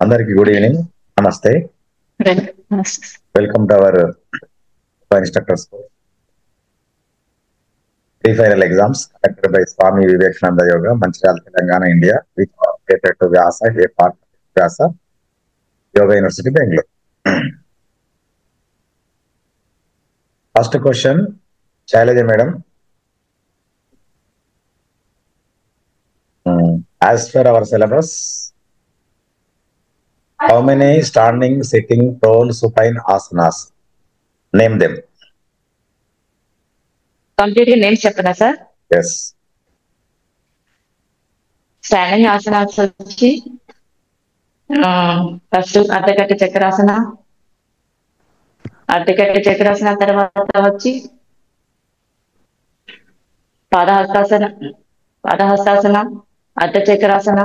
అందరికి good evening, నమస్తే. Welcome to our instructors pre-final exams conducted by Swami Vivekananda yoga, Mancherial, Telangana, India. With to Vyasa a part Vyasa yoga university, Bengaluru. First question, Shailaja madam. As per our syllabus, how many standing, sitting, prone, supine asanas? Name them. Completely names చెప్పనా sir? Yes. Standing asanas వచ్చి first అర్ధకట్ట Chakrasana, అర్ధకట్ట Chakrasana తర్వాత వచ్చి పాదహస్తాసన, అర్ధ చక్రాసన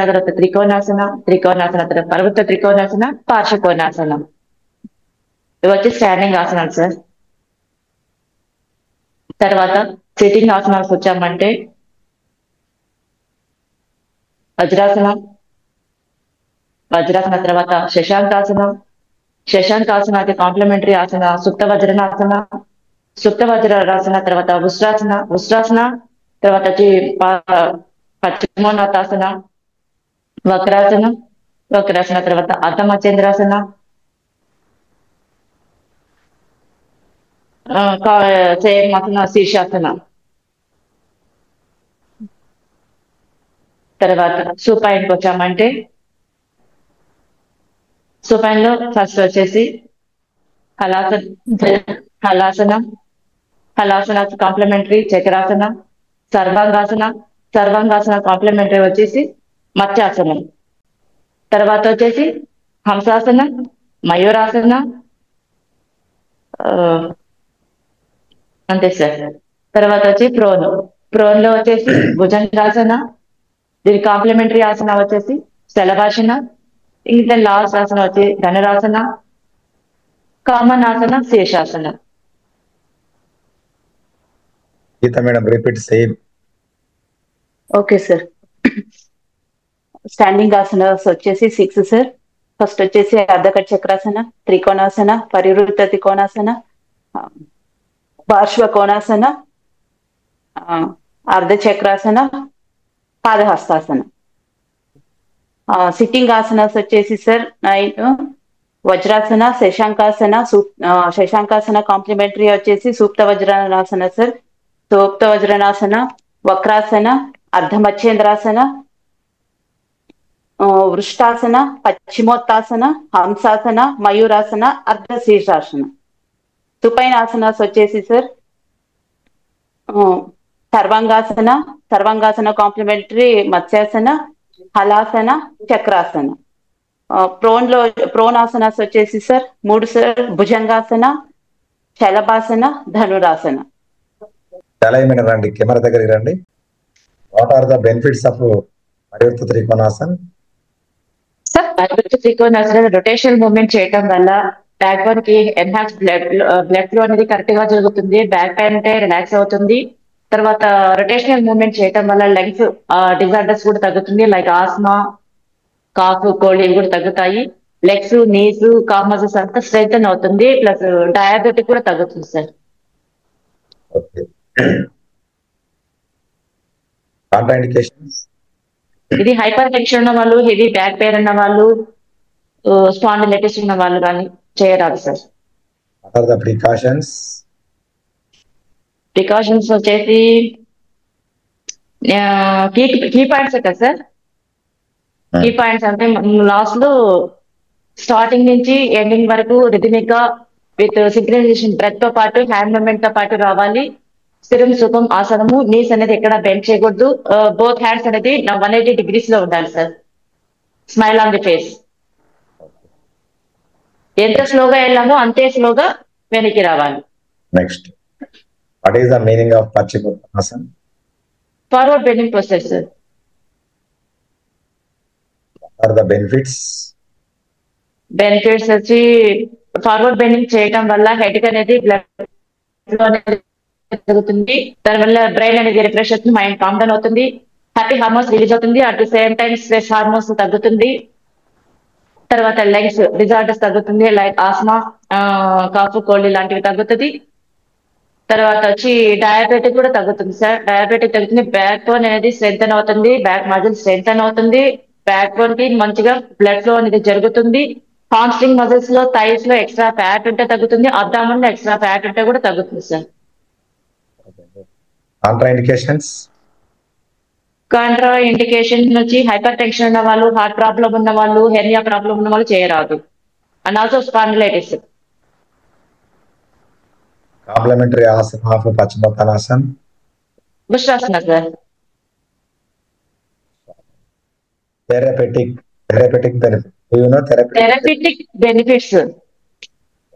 తర్వాత త్రికోణాసన తర్వాత పర్వత త్రికోణాసన, పార్శ్వకోణాసన. ఇవి వచ్చి స్టాండింగ్ ఆసనాలు సార్. తర్వాత సిట్టింగ్ ఆసనాలకు వచ్చామంటే వజ్రాసన తర్వాత శశాంకాసనాకి కాంప్లిమెంటరీ ఆసన సుప్త వజ్రాసన తర్వాత ఉష్ట్రాసన తర్వాత వచ్చి పశ్చిమోన్నతాసన, వక్రాసన తర్వాత అర్ధమచేంద్రాసన, సేమ్ ఆసన శీర్షాసన. తర్వాత సుపైన్కి వచ్చామంటే సుపైన్ లో ఫస్ట్ వచ్చేసి హలాసన కాంప్లిమెంటరీ చక్రాసన, సర్వాంగాసన కాంప్లిమెంటరీ వచ్చేసి మత్స్యాసనం. తర్వాత వచ్చేసి హంసాసన, మయూరాసన, అంతే సార్. తర్వాత వచ్చి ప్రోన్ లో వచ్చేసి భుజంగాసన, దీని కాంప్లిమెంటరీ ఆసన వచ్చేసి శలభాసన, ఇంకా లాస్ట్ ఆసన వచ్చి dhanurasana, common asana, sheshasana. Geeta madam, repeat same. Okay sir. Standing asanas వచ్చేసి 6 సార్. ఫస్ట్ వచ్చేసి అర్ధకట్ట చక్రాసన, త్రికోణాసన, పరివృత్త త్రికోణాసన, పార్శ్వ కోణాసన, అర్ధ చక్రాసన, పాదహస్తాసన. సిట్టింగ్ ఆసనాస్ వచ్చేసి సార్ 9 వజ్రాసన, శశాంకాసన కాంప్లిమెంటరీ వచ్చేసి సూక్త వజ్రాసన సార్, సూక్త వజ్రాసన, వక్రాసన, అర్ధమచ్చేంద్రాసన, వృష్టాసన, పశ్చిమోత్తాసన, హంసాసన, మయూరాసన, అర్ధ శీర్షాసన. సుపైన్ ఆసనాస్ వచ్చేసి sir sarvangasana complementary matsyasana, halasana, chakrasana. Prone asanas వచ్చేసి సార్ 3 సార్. భుజంగాసన, శలభాసన, ధనురాసన. రండి, కెమెరా దగ్గరికి రండి. What are the benefits of parivritta trikonasan? Sir, parivritta trikonasana rotational movement చేయటం వల్ల బ్యాక్ బోన్ కి ఎన్హాన్స్ బ్లడ్ ఫ్లో అనేది కరెక్ట్ గా జరుగుతుంది, బ్యాక్ పెయిన్ అంటే రిలాక్స్ అవుతుంది. తర్వాత రొటేషనల్ మూవ్మెంట్ చేయటం వల్ల లెగ్స్ డిజార్డర్స్ కూడా తగ్గుతుంది, లైక్ ఆస్మా, కాఫ్, కోల్డ్ ఇవి కూడా తగ్గుతాయి. లెగ్స్, నీస్, కాఫ్ మజిల్స్ అంతా స్ట్రెంగ్తన్ అవుతుంది, ప్లస్ డయాబెటిక్ కూడా తగ్గుతుంది సార్. ఇది హైపర్ టెన్షన్ ఉన్న వాళ్ళు, హెవీ బ్యాక్ పెయిన్ ఉన్న వాళ్ళు, స్పాండిలైటిస్ ఉన్న వాళ్ళు కానీ చేయరాదు సార్. ప్రికాషన్స్ వచ్చేసి కీ పాయింట్స్ కదా సార్. కీ పాయింట్స్ అంటే లాస్ట్ లో స్టార్టింగ్ నుంచి ఎండింగ్ వరకు రిథమిక్ గా విత్ సింక్రనైజేషన్ బ్రెత్ తో పాటు హ్యాండ్ మూవ్మెంట్ తో పాటు రావాలి. స్థిరం సుఖం ఆసనము, నీస్ అనేది ఎక్కడ బెండ్ చేయకూడదు, బోత్ హ్యాండ్స్ అనేది 180 degrees లో ఉండాలి sir. Smile on the face. ఎంత స్లోగా వెళ్ళామో అంతే స్లోగా వెనక్కి రావాలి. Next, what is the meaning of paschimottanasana? Forward bending process sir. What are the benefits? Benefits వచ్చి ఫార్వర్డ్ బెండింగ్ చేయటం వల్ల హెడ్ అనేది బ్లడ్ ఫ్లో అనేది జరుగుతుంది, దానివల్ల బ్రెయిన్ అనేది రిఫ్రెష్ అవుతుంది, మైండ్ కామ్ డౌన్ అవుతుంది, హ్యాపీ హార్మోన్స్ రిలీజ్ అవుతుంది, at the same time stress hormones తగ్గుతుంది, తర్వాత లెగ్స్ డిజార్డర్స్ తగ్గుతుంది, లైక్ ఆస్మా, కాఫ్, కోల్డ్ లాంటివి తగ్గుతుంది. తర్వాత వచ్చి డయాబెటిక్ కూడా తగ్గుతుంది సార్. డయాబెటిక్ తగ్గుతుంది, బ్యాక్ బోన్ అనేది స్ట్రెంగ్ అవుతుంది, బ్యాక్ మజిల్ స్ట్రెంగ్ అవుతుంది, బ్యాక్ బోన్ కి మంచిగా బ్లడ్ ఫ్లో అనేది జరుగుతుంది. హామ్స్ట్రింగ్ మజిల్స్ లో, థైస్ లో ఎక్స్ట్రా ఫ్యాట్ ఉంటే తగ్గుతుంది, అబ్డామన్ లో ఎక్స్ట్రా ఫ్యాట్ ఉంటే కూడా తగ్గుతుంది sir. Contra indications Contra indication వచ్చి హైపర్ టెన్షన్ ఉన్న వాళ్ళు, హార్ట్ ప్రాబ్లం ఉన్న వాళ్ళు, హెర్నియా ప్రాబ్లం ఉన్న వాళ్ళు చేయరాదు. And also spondylitis. Complementary asana of paschimottanasan, vrishasana sir. Therapeutic benefit. Therapeutic benefits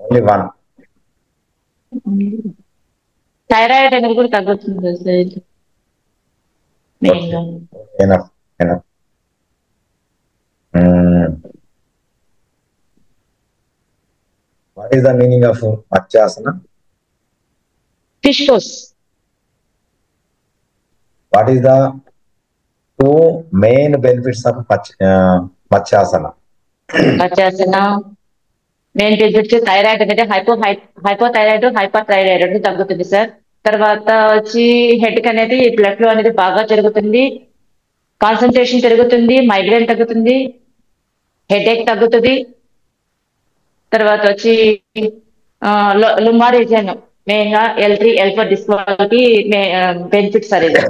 only one. Thyroid అనేది కూడా తగ్గుతుంది sir. Enough. What is the meaning of Matsyasana? Fish pose. What is the two main benefits of Matsyasana? Matsyasana main benefits thyroid అనేది hypothyroid, hyper thyroid అనేది తగ్గుతుంది sir. తర్వాత వచ్చి head కి అనేది బ్లడ్ ఫ్లో అనేది బాగా జరుగుతుంది, కాన్సన్ట్రేషన్ పెరుగుతుంది, మైగ్రేన్ తగ్గుతుంది, హెడ్ ఏక్ తగ్గుతుంది. తర్వాత వచ్చి లుంబార్ రీజియన్ మెయిన్ గా L3, L4 డిస్క్ వాళ్ళకి బెనిఫిట్స్ అనేది.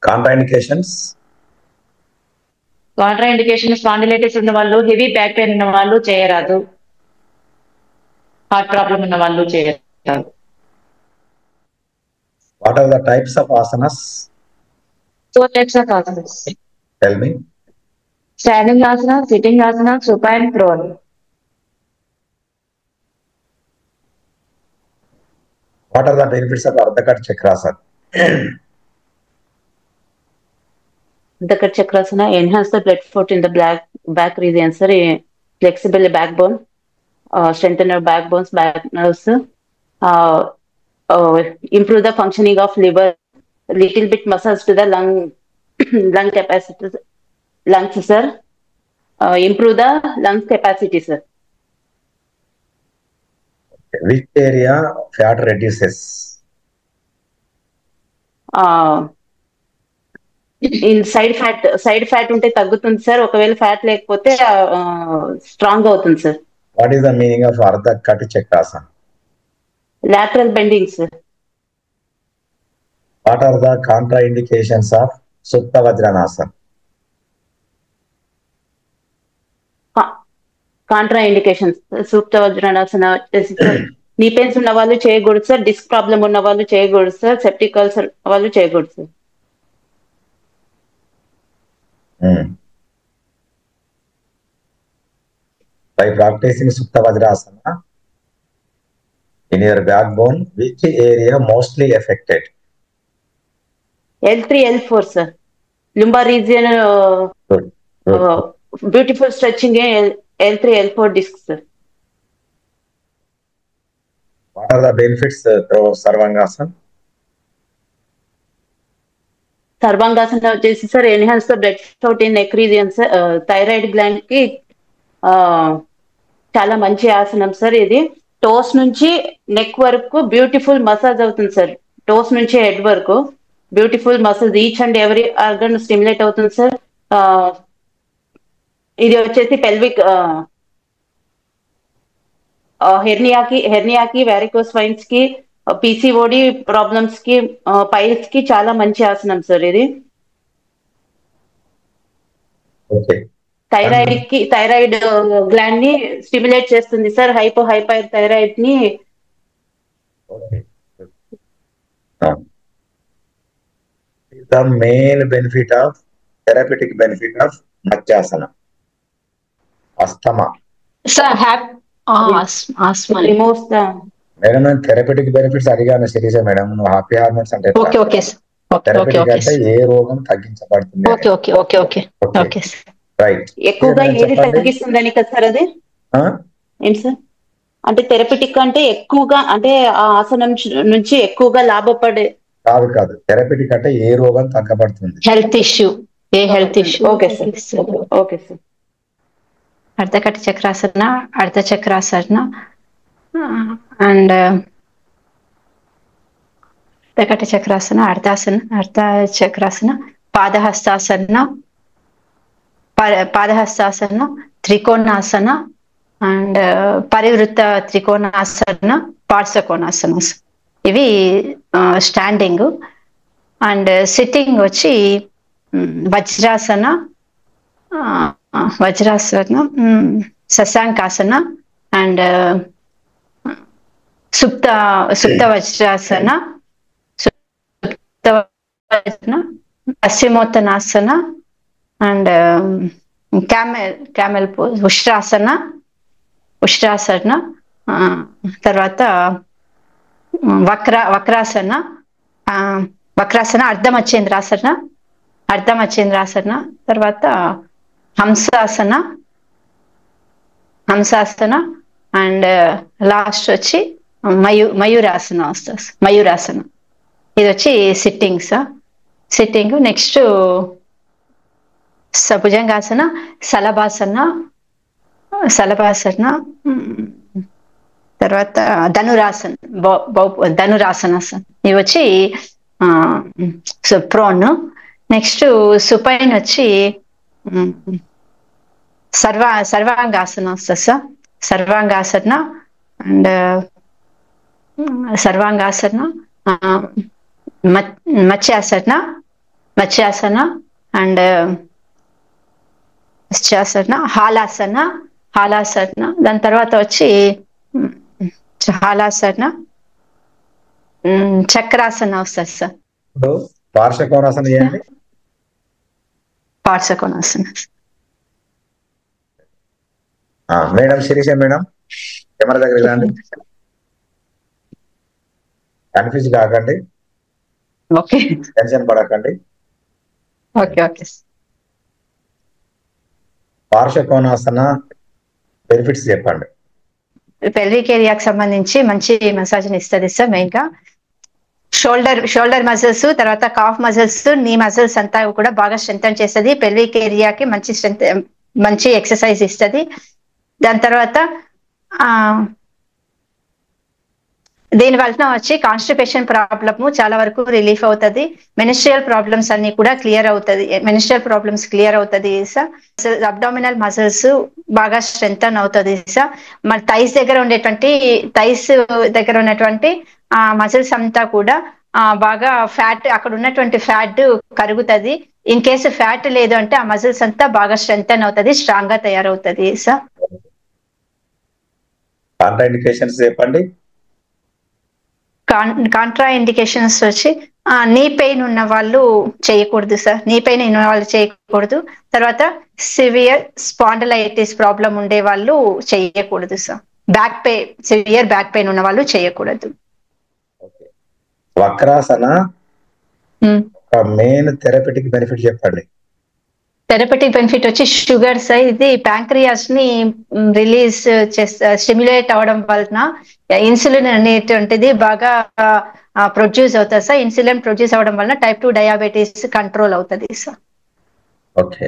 Contraindications? కాంట్రా ఇండికేషన్ స్పాండిలైటిస్ ఉన్న వాళ్ళు, హెవీ బ్యాక్ పెయిన్ ఉన్న వాళ్ళు చేయరాదు, హార్ట్ ప్రాబ్లం ఉన్న వాళ్ళు చేయరాదు. What are the types of asanas? 4 types of asanas. Tell me. Standing asana, sitting asana, supine, prone. What are the benefits of Ardha Chakrasana? Ardha Chakrasana enhance the blood flow in the back region, sir. Flexible backbone, strengthen our backbones, back nerves, improve the functioning of liver, little bit massage to the lung capacity, lungs, sir. Improve the lung capacity, sir. Which area fat reduces? In side fat ఉంటే తగ్గుతుంది sir. ఒకవేళ fat లేకపోతే strong అవుతుంది sir. What is the meaning of Ardha Chakrasana? Lateral bending, sir. What are the contraindications of Supta Vajranasana? Contraindications supta vajrasana వచ్చేసి నీ pains ఉన్న వాళ్ళు చేయకూడదు సార్, డిస్క్ ప్రాబ్లం ఉన్న వాళ్ళు చేయకూడదు సార్, సెప్టిక్ అల్సర్ వాళ్ళు చేయకూడదు sir. By practicing Supta Vajrasana in your backbone, which area mostly affected? L3, L4, sir. Lumbar region, Good. beautiful stretching, L3, L4 discs, sir. What are the benefits through Sarvangasana? Sarvangasana వచ్చేసి sir enhance the blood flow in neck region sir. Thyroid gland కి చాలా మంచి ఆసనం sir. ఇది toes నుంచి neck వరకు beautiful massage అవుతుంది sir. Toes నుంచి హెడ్ వరకు beautiful massage, each and every organ stimulate అవుతుంది సార్. ఇది వచ్చేసి పెల్విక్ హెర్నియాకి, వారికోస్ వైన్స్ కి, PCOD ప్రాబ్లమ్స్ కి, పైల్స్ కి చాలా మంచి ఆసనం సార్ ఇది. థైరాయిడ్ గ్లాండ్ ని స్టిమ్యులేట్ చేస్తుంది సార్. హైపర్ థైరాయిడ్ ని. The main benefit of therapeutic benefit of Matsyasana. Asthma. Sir, asthma. Removes the. Madam నేను థెరపటిక్ బెనిఫిట్స్ అడిగాను శిరీష మేడం. నువ్వు హ్యాపీ హార్మోన్స్ అంటే ఓకే థెరపటిక్ అంటే ఏ రోగం తగ్గించబడుతుంది? Okay right. ఎక్కువగా ఏది తగ్గిస్తుందని కదా సార్ అది? ఏంటి సార్ అంటే థెరపటిక్ అంటే ఎక్కువగా అంటే ఆ ఆసనం నుంచి ఎక్కువగా లాభపడే కాదు. థెరపటిక్ అంటే ఏ రోగం తగ్గబడుతుంది? హెల్త్ ఇష్యూ ఏ health issue okay sir. Okay sir. Ardhakati chakrasana, ardha chakrasana and ardhakati chakrasana, ardha chakrasana, padahastasana, padahastasana, trikonasana and parivritta trikonasana, parsvakonasana. ఇవి స్టాండింగ్. అండ్ సిట్టింగ్ వచ్చి vajrasana, shashankasana and supta vajrasana, paschimottanasana and camel pose, ushtrasana, తర్వాత వక్రాసన, అర్ధమచ్చేంద్రాసన, తర్వాత హంసాసన అండ్ లాస్ట్ వచ్చి మయూరాసన వస్తుంది. మయూరాసన ఇది వచ్చి సిట్టింగ్. నెక్స్ట్ భుజంగాసన, సలభాసన, తర్వాత ధనురాసన. ఇవి వచ్చి ప్రోన్. నెక్స్ట్ సుపైన్ వచ్చి సర్వాంగాసన వస్తుంది సార్. సర్వాంగాసన మత్స్యాసన అండ్ హాలాసన. దాని తర్వాత వచ్చి హాలాసన, చక్రాసన వస్తుంది సార్. పార్శ్వకోణాసన చేయండి. Parsvakonasana. Madam Sirisha madam camera దగ్గర రండి. కన్ఫ్యూజ్ కాకండి, ఓకే, టెన్షన్ పడకండి. ఓకే. పార్శ్వకోణాసన బెనిఫిట్స్ చెప్పండి. పెల్విక్ ఏరియాకి సంబంధించి మంచి మసాజ్ ఇస్తుంది సార్. మెయిన్ గా షోల్డర్ మజిల్స్, తర్వాత కాఫ్ మజిల్స్, నీ మజిల్స్ అంతా కూడా బాగా స్ట్రెంథన్ చేస్తుంది. పెల్విక్ ఏరియాకి మంచి ఎక్సర్సైజ్ ఇస్తుంది. దాని తర్వాత దీని వలన వచ్చి కాన్స్టిపేషన్ ప్రాబ్లమ్ చాలా వరకు రిలీఫ్ అవుతుంది. మెనిస్ట్రియల్ ప్రాబ్లమ్స్ అన్ని కూడా క్లియర్ అవుతుంది సార్. అబ్డామినల్ మజిల్స్ బాగా స్ట్రెంథన్ అవుతుంది సార్. మన థైస్ దగ్గర ఉన్నటువంటి ఆ మజిల్స్ అంతా కూడా బాగా ఫ్యాట్, అక్కడ ఉన్నటువంటి ఫ్యాట్ కరుగుతుంది. ఇన్ కేసు ఫ్యాట్ లేదు అంటే ఆ మజిల్స్ అంతా బాగా స్ట్రెంథన్ అవుతుంది, స్ట్రాంగ్ గా తయారవుతుంది సార్. కాంట్రా ఇండికేషన్స్ చెప్పండి. కాంట్రా ఇండికేషన్స్ వచ్చి నీ పెయిన్ ఉన్న వాళ్ళు చేయకూడదు సార్. తర్వాత సివియర్ స్పాండిలైటిస్ ప్రాబ్లం ఉండే వాళ్ళు చేయకూడదు సార్. సివియర్ బ్యాక్ పెయిన్ ఉన్న వాళ్ళు చేయకూడదు. వక్రాసన మెయిన్ థెరపెటిక్ బెనిఫిట్ చెప్పండి. థెరపెటిక్ బెనిఫిట్ వచ్చి షుగర్స్, ఇది ప్యాంక్రియాస్ ని రిలీజ్ స్టిమ్యులేట్ అవడం వలన ఇన్సులిన్ అనేటువంటిది బాగా ప్రొడ్యూస్ అవుతుంది సార్. ఇన్సులిన్ ప్రొడ్యూస్ అవడం వలన టైప్ 2 డయాబెటీస్ కంట్రోల్ అవుతుంది సార్. ఓకే.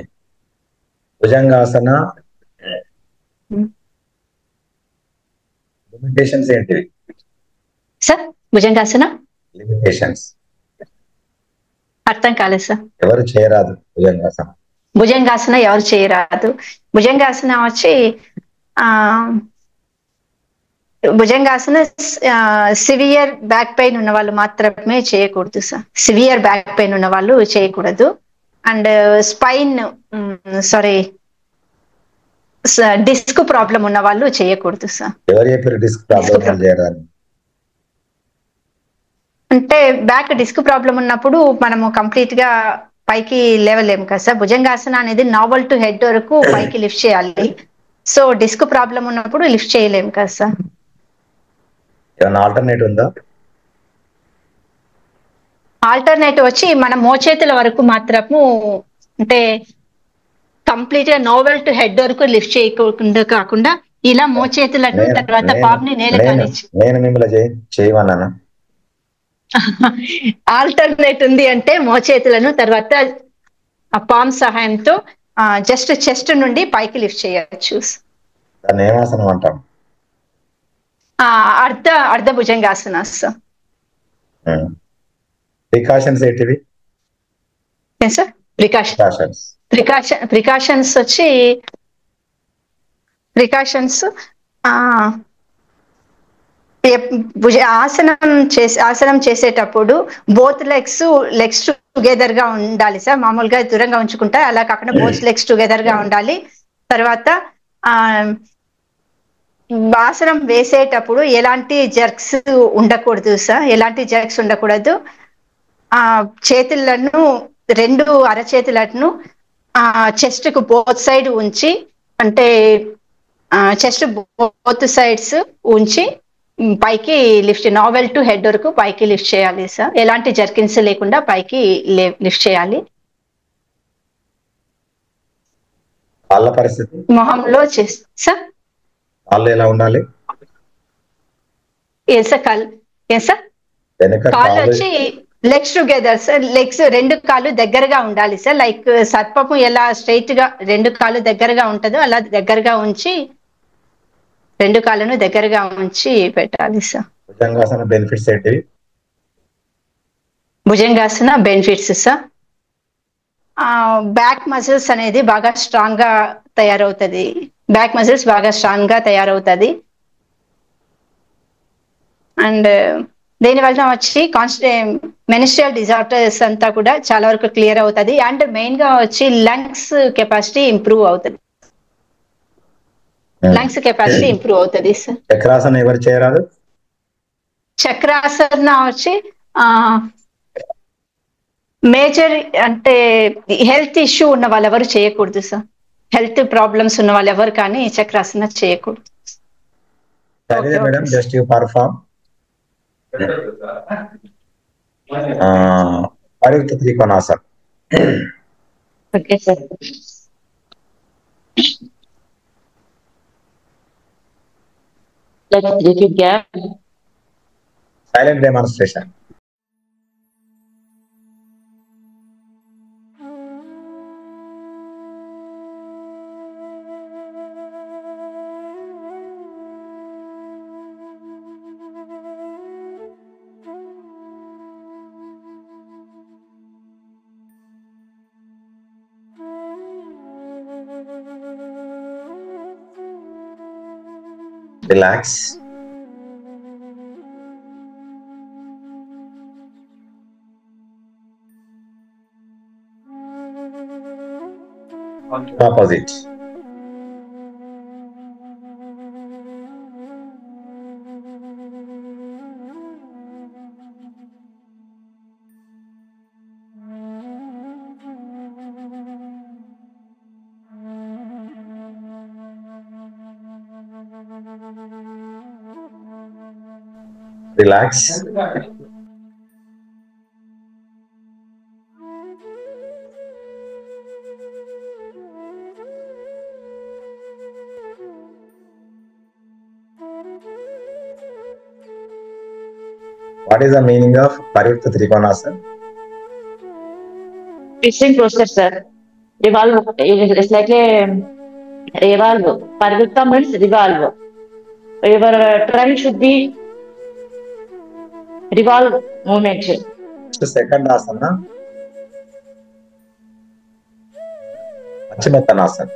భుజంగాసన లిమిటేషన్స్ ఏంటివి సార్? భుజంగాసన లిమిటేషన్స్ అర్థం కాలేదు సార్. ఎవరు చేయరాదు భుజంగాసన ఎవరు చేయరాదు. భుజంగాసన వచ్చి భుజంగాసన సివియర్ బ్యాక్ పెయిన్ ఉన్న వాళ్ళు మాత్రమే చేయకూడదు సార్. సివియర్ బ్యాక్ పెయిన్ ఉన్న వాళ్ళు చేయకూడదు. అండ్ డిస్క్ ప్రాబ్లం ఉన్న వాళ్ళు చేయకూడదు సార్. ఎవరు చెప్పారు డిస్క్ ప్రాబ్లం చేయరాదు? అంటే బ్యాక్ డిస్క్ ప్రాబ్లం ఉన్నప్పుడు మనము కంప్లీట్ గా పైకి లేవలేము కదా సార్. భుజంగాసన అనేది నావల్ టు హెడ్ వరకు పైకి లిఫ్ట్ చేయాలి. సో డిస్క్ ప్రాబ్లం ఉన్నప్పుడు లిఫ్ట్ చేయలేము కదా సార్. ఏమైనా ఆల్టర్నేటివ్ ఉందా? ఆల్టర్నేటివ్ వచ్చి మన మోచేతుల వరకు మాత్రము, అంటే కంప్లీట్ గా నోవెల్ టు హెడ్ వరకు లిఫ్ట్ చేయకుండా కాకుండా ఇలా మోచేతులను తర్వాత పాప్ని నేల కానిచ్చు. నేను మిమ్మల్ని చేయమన్నాను. ఆల్టర్నేట్ ఉంది అంటే మోచేతులను తర్వాత ఆ పామ్ సహాయంతో జస్ట్ చెస్ట్ నుండి పైకి లిఫ్ట్ చేయొచ్చు. దాన్ని ఏమాసనం అంటాం? అర్ధ భుజంగాసనాస్. ప్రికాషన్స్ ఏంటివి? సార్ ప్రికాషన్స్ వచ్చి ఆసనం చేసేటప్పుడు బోత్ లెగ్స్ టుగెదర్ గా ఉండాలి సార్. మామూలుగా దూరంగా ఉంచుకుంటా, అలా కాకుండా బోత్ లెగ్స్ టుగెదర్ గా ఉండాలి. తర్వాత ఆసనం వేసేటప్పుడు ఎలాంటి జర్క్స్ ఉండకూడదు సార్, ఎలాంటి జర్క్స్ ఉండకూడదు. చేతులను, రెండు అరచేతులను చెస్ట్ కు బోత్ సైడ్ ఉంచి, అంటే చెస్ట్ బోత్ సైడ్స్ ఉంచి పైకి లిఫ్ట్, నావెల్ టు హెడ్ వరకు పైకి లిఫ్ట్ చేయాలి సార్. ఎలాంటి జర్కిన్స్ లేకుండా పైకి లిఫ్ట్ చేయాలి. కాళ్ళ పరిస్థితి మొహంలో సార్ కాళ్ళు ఎలా ఉండాలి? కాళ్ళు వచ్చి లెగ్స్ టుగెదర్ సార్. లెగ్స్ రెండు కాళ్ళు దగ్గరగా ఉండాలి సార్. లైక్ సర్పము ఎలా స్ట్రైట్ గా రెండు కాళ్ళు దగ్గరగా ఉంటుందో అలా దగ్గరగా ఉంచి, రెండు కాళ్ళను దగ్గరగా ఉంచి పెట్టాలి సార్. భుజంగాసన బెనిఫిట్స్ ఏంటివి? Bhujangasana benefits sir, back muscles అనేది బాగా స్ట్రాంగ్ గా తయారవుతుంది. బ్యాక్ మజిల్స్ బాగా స్ట్రాంగ్ గా తయారవుతుంది. అండ్ దీని వలన వచ్చి మెనిస్ట్రియల్ డిజార్డర్స్ అంతా కూడా చాలా వరకు క్లియర్ అవుతుంది. అండ్ మెయిన్ గా వచ్చి లంగ్స్ కెపాసిటీ ఇంప్రూవ్ అవుతుంది. లంగ్స్ కెపాసిటీ ఇంప్రూవ్ అవుతుంది సార్. చక్రాసన ఎవరు చేయరాదు? చక్రాసన వచ్చి మేజర్ అంటే హెల్త్ ఇష్యూ ఉన్న వాళ్ళు ఎవరు చేయకూడదు సార్. హెల్త్ ప్రాబ్లమ్స్ ఉన్న వాళ్ళు ఎవరు కానీ చక్రాసన చేయకూడదు. Madam, just you perform parivritta trikonasan. Okay sir. Silent demonstration. Relax. Opposite. Relax. What is the meaning of Parivritta Trikonasana? Twisting process, sir. Revolve. It's like a revolve. Parivritta means revolve. Your trend should be revolve movement. The second asana, Paschimottanasana.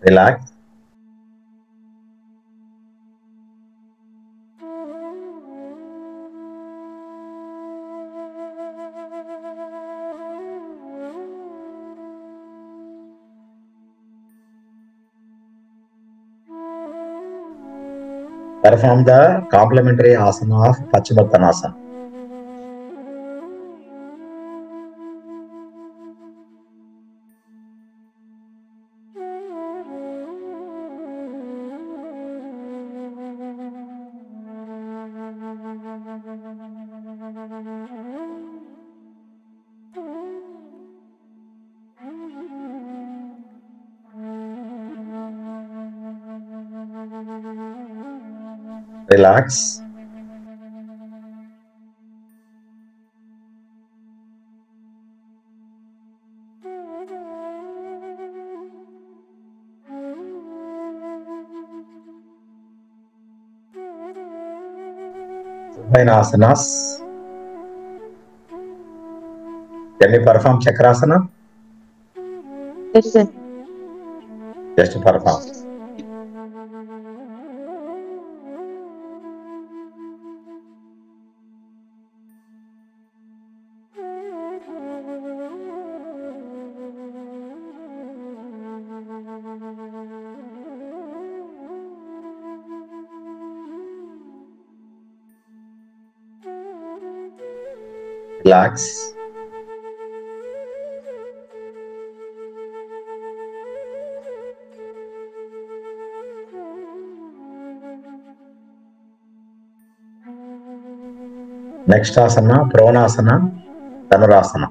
Relax. Perform the complementary asana of Paschimottanasana. Relax. Asanas. Can you perform Chakrasana? Yes, sir. Just perform. Relax. Next asana, Pranasana, Dhanurasana.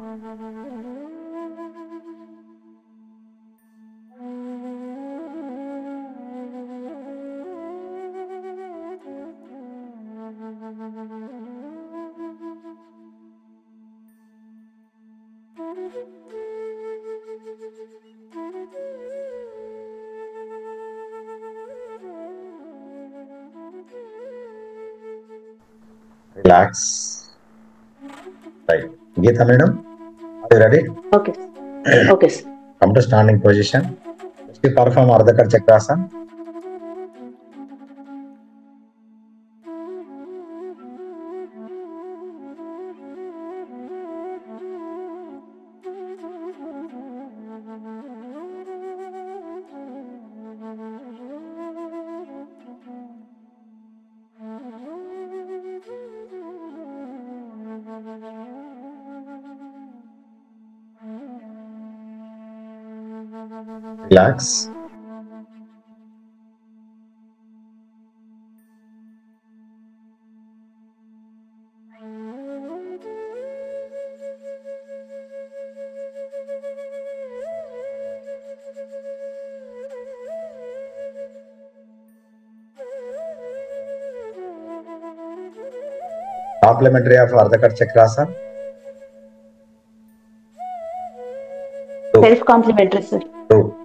Relax. Right. Geeta madam, are you ready? Okay. Okay, sir. Come to standing position. Just perform Ardhakar Chakrasana. Relax. Complementary of Ardhakar Chakrasana. Self-complimentary, sir. 2.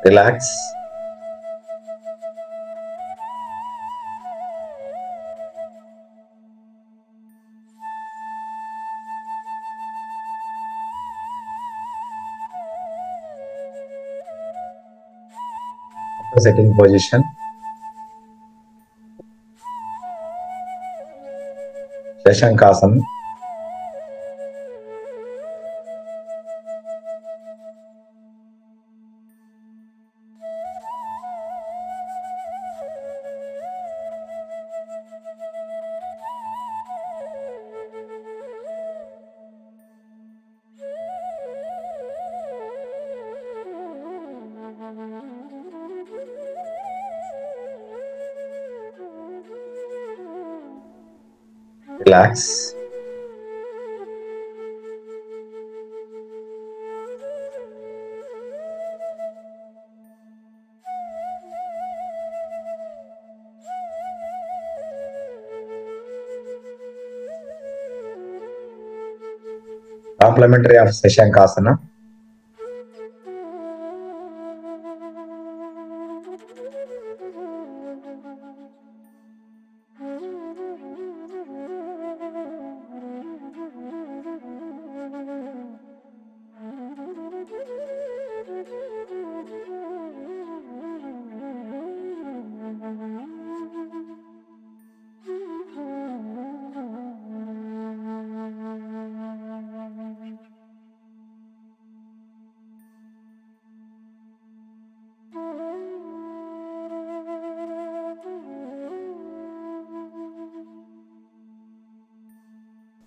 Relax. Sitting position. Shashankasana. Relax. Complementary of Shashankasana.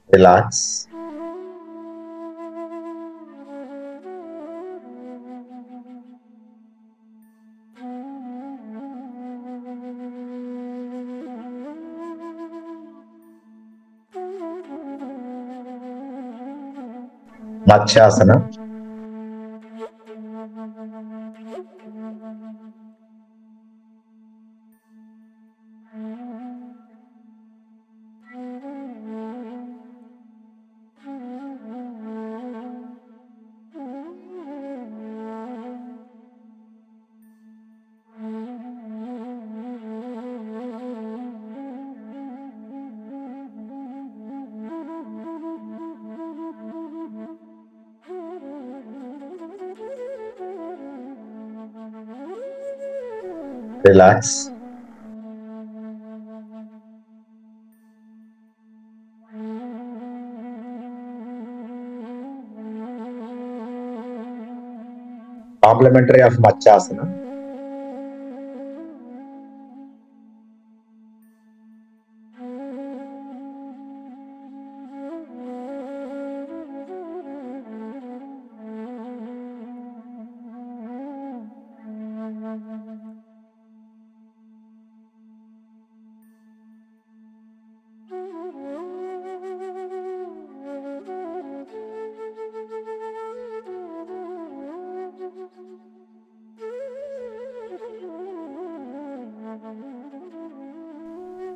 Relax. Matsyasana. Relax. Complementary of Matsyasana.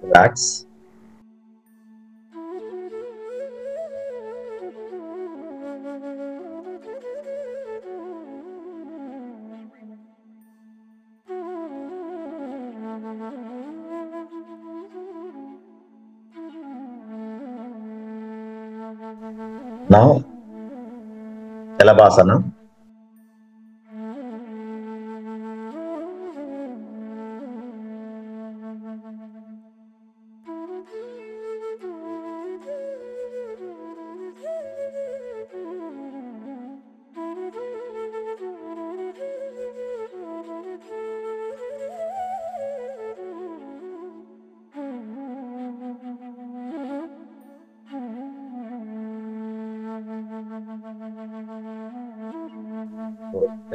Relax. Now, Shalabhasana.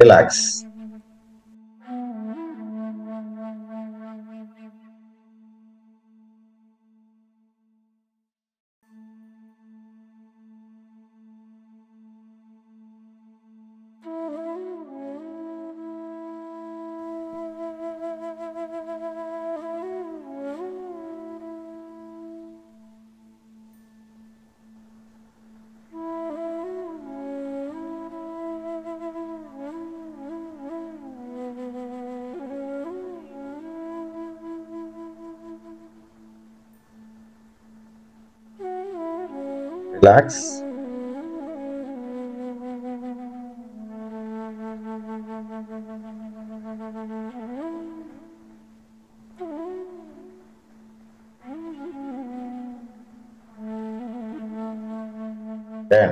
Relax. Relax. Then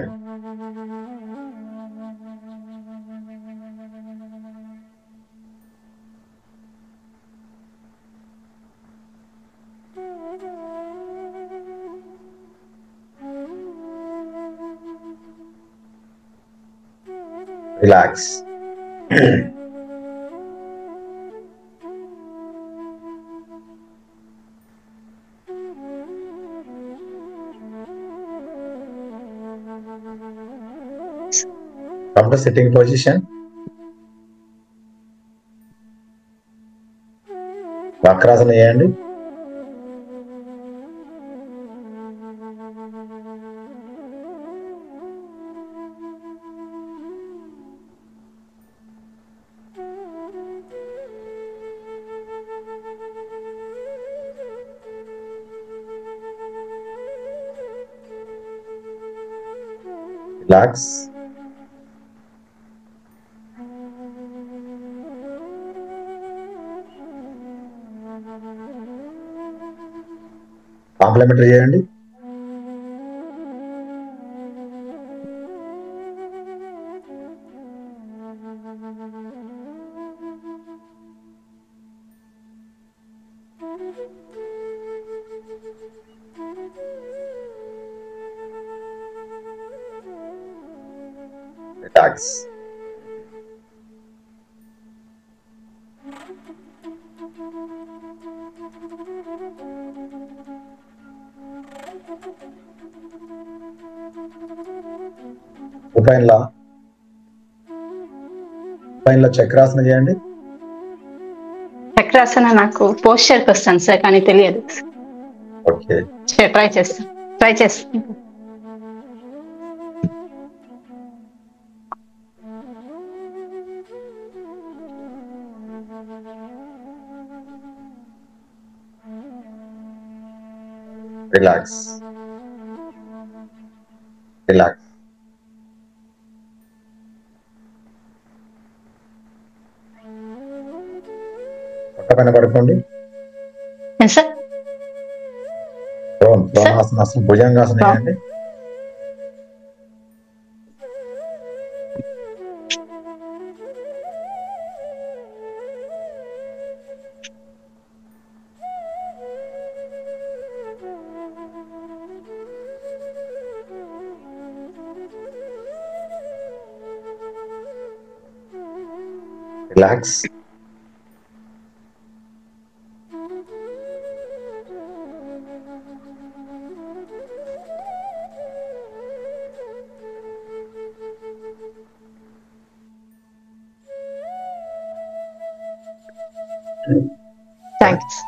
relax. Come to sitting position. వక్రాసన చేయండి. Relax. Complementary చేయండి. Relax. పైన చక్రాసన చేయండి. చక్రాసన నాకు పోస్చర్కి వస్తాను sir, కానీ తెలియదు. Okay, try చేస్తాను. Relax, relax. పక్క పైన పడుకోండి. సార్ ద్రోణాసనాసనం, భుజంగాసనం చేయండి. రిలాక్స్. థ్యాంక్స్.